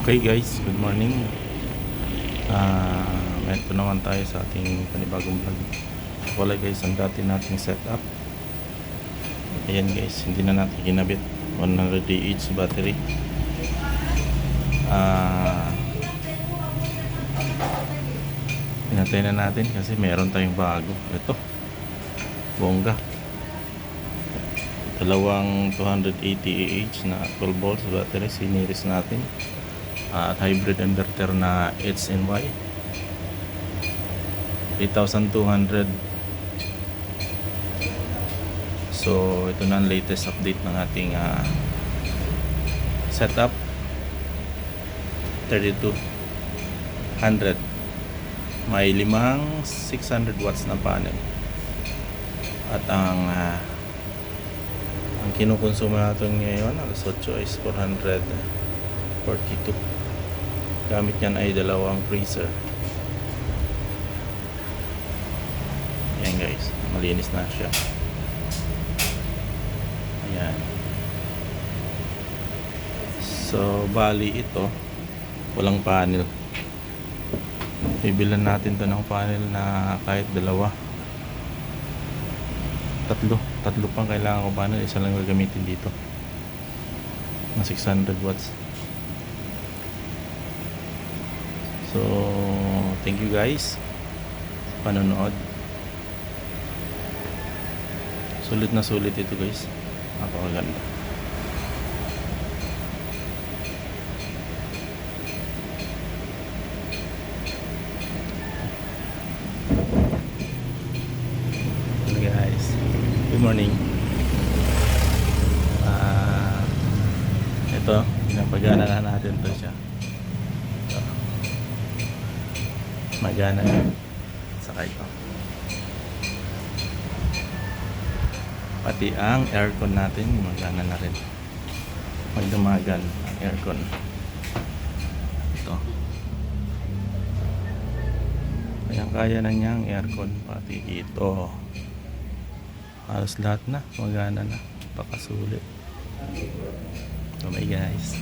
Okay guys, good morning. Ito naman tayo sa ating panibagong vlog. Wala guys, ang dati nating setup. Ayan guys, hindi na natin ginabit. 100 Ah battery. Pinatay na natin kasi meron tayong bago. Ito, bongga. Dalawang 280 Ah na 12 volts battery, siniris natin. At hybrid inverter na HNY 3200. So ito na ang latest update ng ating setup. 3200, may limang 600 watts na panel at ang kinukonsumo natin ngayon alas 8 is 442. Gamit yan ay dalawang freezer. Ayan guys, malinis na siya. Ayan. So bali ito walang panel. Bibilan natin to ng panel na kahit dalawa, tatlo pang kailangan ko panel, isa lang gagamitin dito na 600 watts. So thank you guys sa panonood. Sulit na sulit ito guys, napakaganda. Guys, good morning. Ito, pinapagana na natin to siya. Ito. Magana na. Saka ito. Pati ang aircon natin, magana na rin. Magdamagan ang aircon. Ito. Kaya na niya ang aircon. Pati ito. Halos lahat na, magana na. Pakasulit. So bye guys.